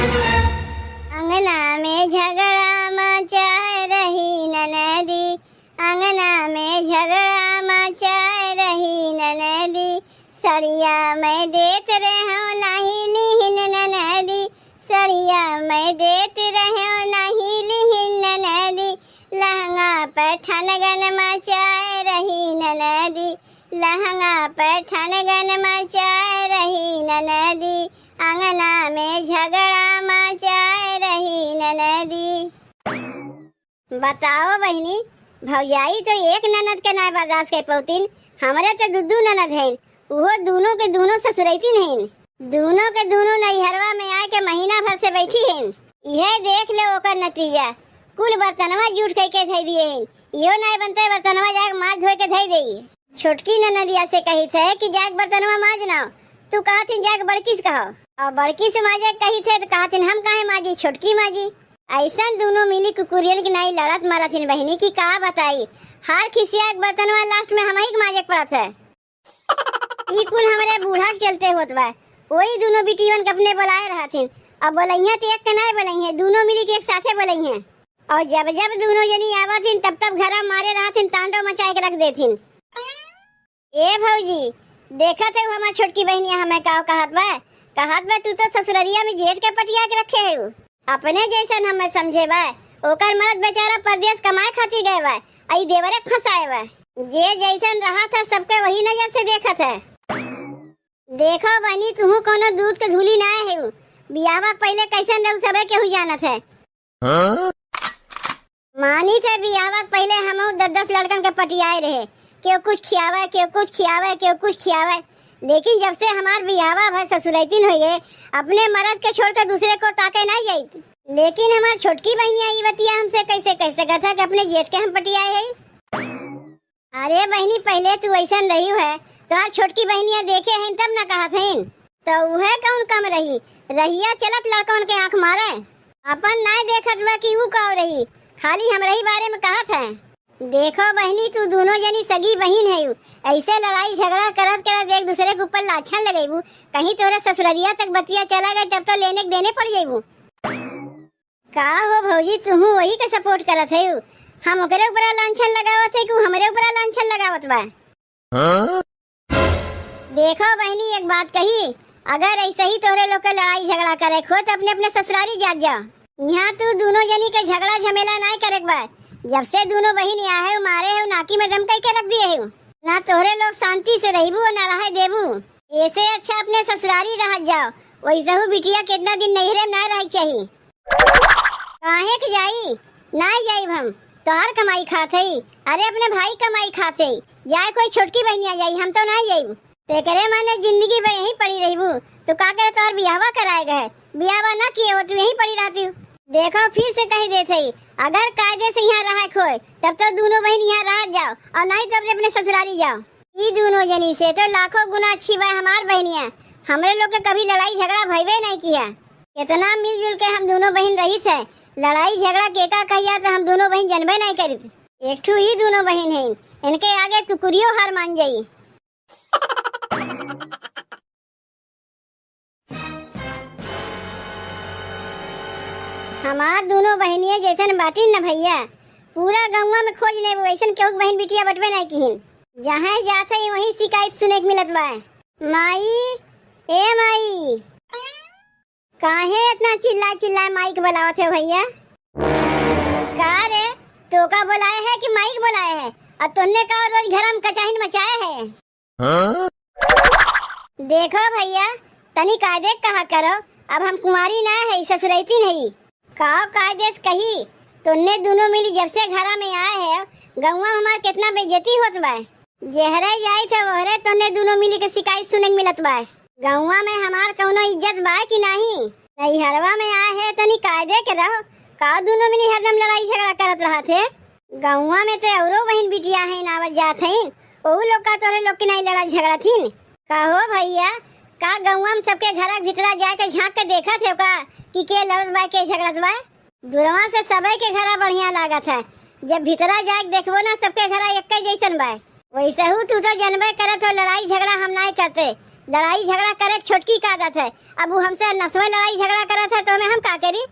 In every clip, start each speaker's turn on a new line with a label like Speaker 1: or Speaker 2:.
Speaker 1: अंगना में झगड़ा मचा रही ननदी, अंगना में झगड़ा मचा रही ननदी, सड़िया मैं देत रहो नहीं लिहिन ननदी, सड़िया मैं देत रहो नहीं लिहिन ननदी, लहंगा पर ठनगन मचा रही ननदी, लहंगा पर ठनगन मचा रही ननदी, अंगना में झगड़ा मचा रही ननदी। बताओ बहनी, भौजाई तो एक ननद के नाय बर्दाश्त के पौतीन, हमारे तो दुदू ननद हैं, वो दोनों के दोनों ससुरैतीन हैं, दोनों के दोनों नैहरवा में आके महीना भर से बैठी हैं। यह देख ले ओकर नतीजा, कुल बर्तनवा जूठ के धई दिए हैं, यो नाय बनते बर्तनवा जाके माज धोए के धई देई। छोटकी ननदिया से कही थे कि जाके बर्तनवा माज ना, तू कहा थी जाके बड़की से कहो, और बड़की से माजे कही थे तो कहा थी हम काहे माजी, छोटकी माजी। ऐसा दोनों मिली कुकुरियन की नाई लड़त मारत इन बहनी की का बताई, हार खिसिया बर्तनवा लास्ट में हम ही माजे पड़त है। ई कुल हमारे बूढ़ा के चलते होत बा, वही दोनों बिटियन के अपने बुलाए रहथिन, अब बोलैया तो एक के नाय बोलैया, दोनों मिली के एक साथे बोलैया, और जब जब दोनों जनी आवथिन तब तब घरा मारे रहथिन, तांडव मचाए के रख देथिन। ए भौजी देखा थे हमार छोटकी बहनिया हमें का कहत बा तू तो ससुररिया में जेठ के पटिया के रखे है, अपने जैसन हमें समझे बा, ओकर मर्द बेचारा परदेश कमाए खातिर गए बा, आई देवरे फंसाए बा, जे जैसन रहा था सबके वही नजर से देखत है। देखो बहनी तू कोनो दूध के धूली ना है, बियाहवा पहले कैसन रहू सबे केहू जानत है। मानी थे बियाहवा पहले हम 10-10 लड़कन के पटियाए रहे, क्यों कुछ खियावे क्यों कुछ खियावे क्यों कुछ खियावे, लेकिन जब से हमार बियाहवा भाई ससुरैतीन हो गए, अपने मर्द के छोड़कर दूसरे को ताके नहीं जाई। लेकिन हमार छोटकी बहनिया ई बतिया हमसे कैसे कैसे कहता कि अपने जेठ के हम पटियाए है। अरे बहनी पहले तू ऐसन रही है तो आज छोटकी बहनिया देखे हैं तब न कहा थे, तो वह कौन कम रही, रहिया चलत लड़कन के आंख मारे, अपन ना देखत बा कि वो का रही, खाली हमरा ही बारे में कहत है। देखो बहनी तू दोनों जनी सगी बहन है, ऐसे लड़ाई झगड़ा करत करत एक दूसरे के ऊपर लाछन लगेबू, कहीं तोरे ससुररिया तक बतिया चला गए तब तो लेने देने पड़ जाइबू। का हो भौजी तू वही के सपोर्ट करत है, हम ओकरे ऊपर लांछन लगावत है कि हमरे ऊपर लांछन लगावत बा। देखो बहनी एक बात कही, अगर ऐसे ही तोरे लोग के लड़ाई झगड़ा करे खो तो अपने अपने ससुरारी जात जाओ, यहाँ तू दोनों जनी के झगड़ा झमेला नहीं करे बा। जब से दोनों बहन यहाँ है मारे है नाकी में दम कई के रख दिए है, ना तोरे लोग शांति से रहबू ना रहे देबू, ऐसे अच्छा अपने ससुरारी रह जाओ, वैसे हूँ बिटिया कितना दिन नैहरे में ना रह चाहिए। काहे के जाई ना जाई हम तोहर कमाई खाते ही, अरे अपने भाई कमाई खाते ही जाए कोई छोटकी बहनिया जाई, हम तो ना जाई तेरे माने जिंदगी में यहीं पड़ी रहीबू, तो का करे तोहर बियाहवा कराए गए, बियाहवा ना किए हो तो यहीं पड़ी रहती। देखो फिर से कही देते ही, अगर कायदे से यहाँ रहा खोए तब तो दोनों बहन यहाँ रह जाओ, और नहीं तो अपने अपने ससुरारी जाओ। ये दोनों जनी से तो लाखों गुना अच्छी बात हमार बहनिया, हमरे लोग के कभी लड़ाई झगड़ा भइबे नहीं किया, कितना मिलजुल के हम दोनों बहन रही थे, लड़ाई झगड़ा केका कहिया तो हम दोनों बहन जनबे नहीं करी, एक ठू ही दोनों बहन है, इनके आगे कुकुरियो हार मान जाई। हमार दोनों बहनिया जैसन बाटी न भैया, पूरा गंगा में खोज नहीं वैसन केहू बहन बिटिया बटवे नहीं किहिन, जहाँ जाते ही वहीं शिकायत सुने के मिलत बा। माई ए माई, काहे इतना चिल्ला चिल्ला माइक बुलावत है भैया, का रे तो का बुलाए है कि माइक बुलाए है, और तुमने का रोज घर में कचाहिन मचाए है। देखो भैया तनी कायदे कहा करो, अब हम कुंवारी ना है ससुरैती नहीं, काव कायदे कही, तुमने दोनों मिली जब से घरा में आए है, गौवा हमार कितना बेइज्जती होत बा, जहरे जाई थे वहरे तुमने दोनों मिली के शिकायत सुने के मिलत बा, गौवा में हमार कौनो इज्जत बा कि नहीं, नैहरवा में आए है तनी कायदे के रहो, का दोनों मिली हरदम लड़ाई झगड़ा करत रहा थे, गौवा में तो औरो बहन बिटिया है नावत जात है, ओ लोग का तोरे लोग की नहीं लड़ा झगड़ा थी, कहो भैया का गौवा में सबके घर भीतरा जाके झाँक के देखा थे का कि के लड़त बा के झगड़त बा, दूरवा से सबे के घर बढ़िया लागत है, जब भीतरा जाके देखबो ना सबके घर एक जैसन बा, वैसे हूँ तू तो जनबे करत हो लड़ाई झगड़ा हम नहीं करते, लड़ाई झगड़ा करे छोटकी का आदत है। अब वो हमसे नसवे लड़ाई झगड़ा करत है तो हमें हम का करी?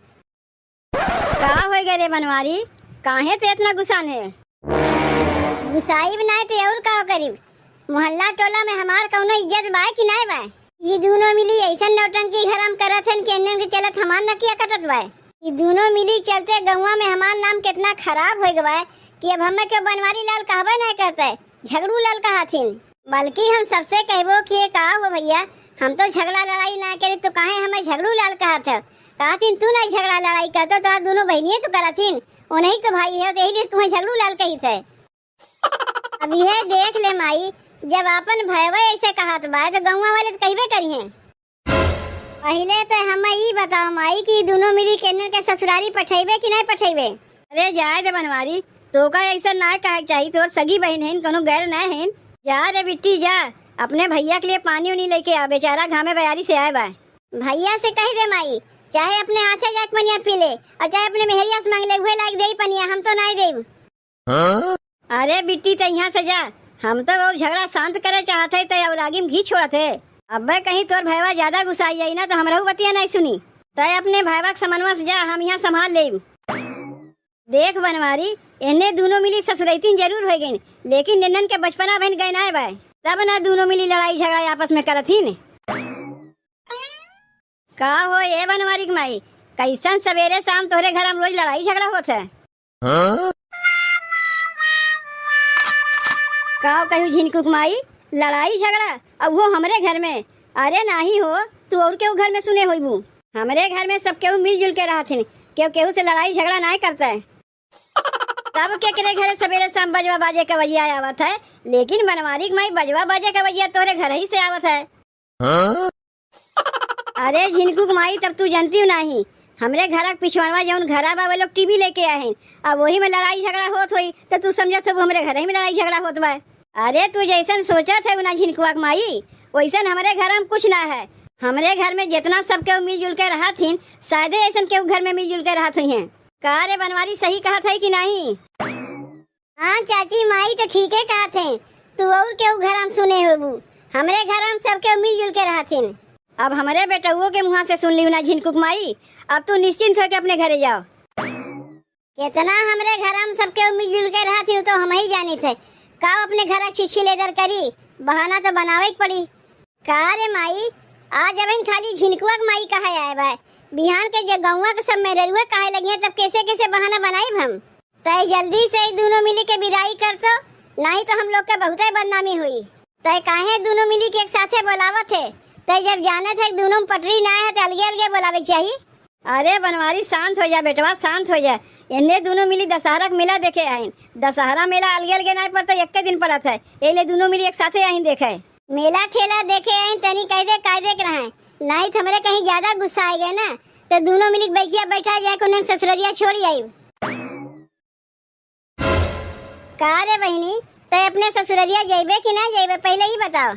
Speaker 1: का हो गए रे बनवारी, काहे ते इतना गुस्सा है? गुस्साई बनाए ते और का करीब? मोहल्ला टोला में हमार कौनो इज्जत बाय कि नहीं बाय? ये दोनों मिली ऐसा नौटंकी घरम करत हन कि इन्हन के चलत हमार न किया कटत बाय। ये दोनों मिली चलते गौवा में हमार नाम कितना खराब हो गया कि अब हमें के बनवारी लाल कहबे नहीं करते, झगड़ू लाल कहथिन। बल्कि हम सबसे कहबो कि का हो भैया, हम तो झगड़ा लड़ाई ना करे तो काहे हमें झगड़ू लाल कहत है? कहथिन तू नहीं झगड़ा लड़ाई करता तो दोनों बहनिए तो करथिन, उन्हीं तो भाई है तो यही तुम्हें झगड़ू लाल कही थे। अब यह देख ले माई, जब अपन भैया ऐसे कहत बा तो गौवा वाले तो कहबे करी हैं। पहले तो हमें ये बताओ माई कि दोनों मिली केनर के ससुरारी पठेबे कि नहीं पठेबे? अरे जाए दे बनवारी, तो का ऐसा ना कहे चाहिए, तोर सगी बहन है, कोनो गैर ना है। जा रे बिट्टी जा, अपने भैया के लिए पानी उनी लेके आ, बेचारा घामे बयारी से आए बा। भैया से कह दे माई, चाहे अपने हाथे जाके पनिया पी ले और चाहे अपने मेहरिया से मांग ले, हुए लायक दे पनिया, हम तो नहीं देब। अरे बिट्टी तो यहाँ से जा, हम तो और झगड़ा शांत करे चाहते थे और आगे में घी छोड़त है। अब कहीं तोर भैया ज्यादा गुस्सा आई ना तो हमरा बतिया नहीं सुनी, तय अपने भैया के समनवा से जा, हम यहाँ संभाल ले। देख बनवारी, इन्हें दोनों मिली ससुरैतीन जरूर हो गई, लेकिन निन्नन के बचपना बहन गए ना बाय, तब ना दोनों मिली लड़ाई झगड़ा आपस में करथिन। का हो ये बनवारी की माई, कैसन सवेरे शाम तोरे घर में रोज लड़ाई झगड़ा होता है? का कहू झिनकुक माई, लड़ाई झगड़ा अब वो हमरे घर में? अरे नहीं हो, तू और केहू घर में सुने होइबू, हमरे घर में सब केहू मिलजुल के रहथिन, केहू से लड़ाई झगड़ा नहीं करता है। तब केकरे घरे सवेरे शाम बजवा बाजे का बजिया आवत है, लेकिन बनवारी की माई बजवा बाजे का बजिया तोरे घर ही से आवत है। अरे झिनकुक माई, तब तू जानती नहीं, हमरे घर पिछवाड़वा जौन घरा बा वो लोग टीवी लेके आए हैं, अब वही में लड़ाई झगड़ा होत हुई तो तू समझत हो हमरे घर ही में लड़ाई झगड़ा होत बा। अरे तू जैसन सोचत है ना झिनकुआ माई, वैसन हमारे घर में कुछ ना है। हमरे घर में जितना सब केहू मिलजुल के रहा थीन, शायद ऐसा केहू घर में मिलजुल के रहा थी हैं। का रे बनवारी सही कहा था कि नहीं? हाँ चाची माई तो ठीक है कहा थे, तू और केहू घर में सुने होबू, हमरे घर में सब केहू मिलजुल के रहा थीन। अब हमारे बेटुओं के मुँह से सुन ली ना झिनकुक माई, अब तू निश्चिंत होकर अपने घरे जाओ। कितना हमरे घर में सब केहू मिलजुल के रहा थी तो हम ही जानी थे, का अपने घर चिट्ठी लेदर करी, बहाना तो बनावे पड़ी। का रे माई, आज अब खाली झिनकुआ माई कहा आए भाई, बिहान के जब गौवा के सब मेरे रुए कहे लगे तब कैसे कैसे बहाना बनाई हम। तय जल्दी से दोनों मिली के विदाई कर तो, नहीं तो हम लोग के बहुत बदनामी हुई। तय काहे दोनों मिली के एक साथे बोलावत है, तय जब जाने थे दोनों पटरी ना है तो अलगे अलगे बोलावे चाहिए। अरे बनवारी शांत हो जा बेटवा, शांत हो जा। इन्हें दोनों मिली दशहरा का मेला देखे आइन, दशहरा मेला अलगे अलगे नहीं पड़ता, एक दिन पड़त है, ये दोनों मिली एक साथे आइन देखे। मेला ठेला देखे आइन तनी कायदे के रहे, नहीं तो हमरे कहीं ज्यादा गुस्सा आ गए ना तो दोनों मिली बैठिया बैठा जाए को ससुररिया छोड़ी आई। का रे बहनी, तय अपने ससुररिया जाइबे कि ना जाइबे पहले ही बताओ।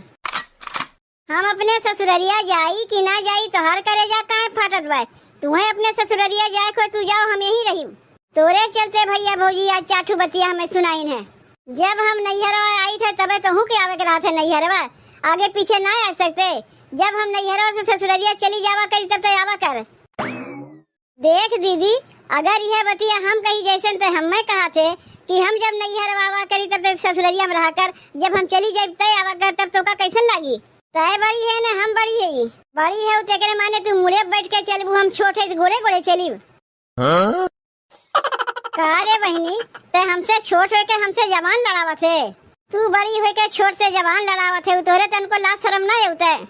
Speaker 1: हम अपने ससुररिया जाई कि ना जाई तो हर करे जा काहे फाटत बा, तुम्हें अपने ससुररिया जाए को तू जाओ, हम यही रही। तोरे चलते भैया भौजी आज चाठू बतिया हमें सुनाइन है। जब हम नैहरवा आई थे तबे तो हूँ के आवे के रहा थे नैहरवा, आगे पीछे ना आ सकते। जब हम नैहरवा से ससुररिया चली जावा करी तब तो आवा कर। देख दीदी, अगर यह बतिया हम कहीं जैसे तो हमें कहा थे कि हम जब नैहरवा आवा करी तब तो ससुररिया में रहा कर, जब हम चली जाए तय आवा कर, तब तो का कैसन लगी? तय बड़ी है ना हम बड़ी है, बड़ी है तेरे माने तू मुड़े बैठ के चलबू, हम छोटे घोड़े घोड़े चली। का रे बहनी, ते हमसे छोट हो के हमसे जवान लड़ावत है, तू बड़ी हो के छोट से जवान लड़ावत है, तोरे तन को लाज शर्म ना होता है?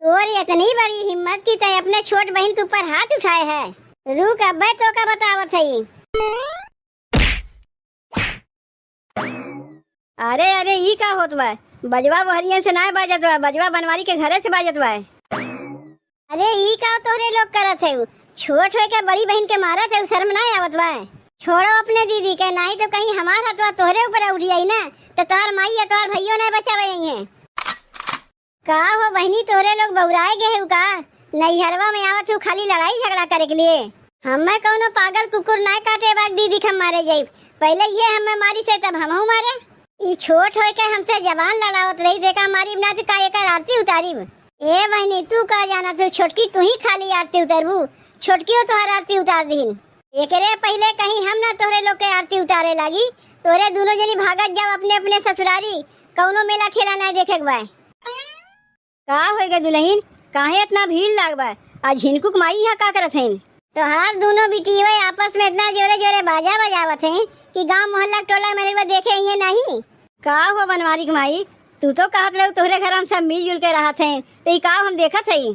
Speaker 1: तोरी इतनी बड़ी हिम्मत की तय अपने छोट बहन के ऊपर हाथ उठाए है। रुक अब तो का बतावत है। अरे अरे ई का होत बा, बजवा बहरिया से ना बाजत बा, बजवा बनवारी के घरे से बाजत बा। अरे ई का तोरे लोग करत है, छोट हो के बड़ी बहन के मारत है, शर्म ना आवत बा? छोड़ो अपने दीदी के, नहीं तो कहीं हमार हथवा तोहरे ऊपर उठी आई ना तो तोहर माई या तोहर भैया ना बचावे है। का हो बहनी, तोरे लोग बौराए गए का? नैहरवा में आवत हो खाली लड़ाई झगड़ा करे के लिए? हमें कौनो पागल कुकुर ना काटे बाग दीदी के मारे जाइब, पहले ये हमें मारी से तब हम मारे। ई छोट होय के हमसे जबान लड़ावत रही, देखा मारी ना तो का एकर आरती उतारीब। ए बहनी तू का जाना, तू छोटकी तू ही खाली आरती उतारबू, छोटकियो तोहर आरती उतार दीन। एकरे पहले कहीं हम ना तोहरे लोग के आरती उतारे लागी, तोरे दोनों जनी भागत जाओ अपने अपने ससुरारी, कौनो मेला ठेला नहीं देखे के बा। का होय गे दुल्हन, काहे इतना भीड़ लागबा? आज हिनकुक माई यहाँ का करत हईन? तोहार दोनों बिटिया आपस में इतना जोरे जोरे बाजा बजावत हैं कि गांव मोहल्ला टोला मेरे देखे ये नहीं। का हो बनवारी की माई, तू तो कहत रहो तोहरे घर हम सब मिलजुल के रहत हैं, तो ई का हम देखत हई।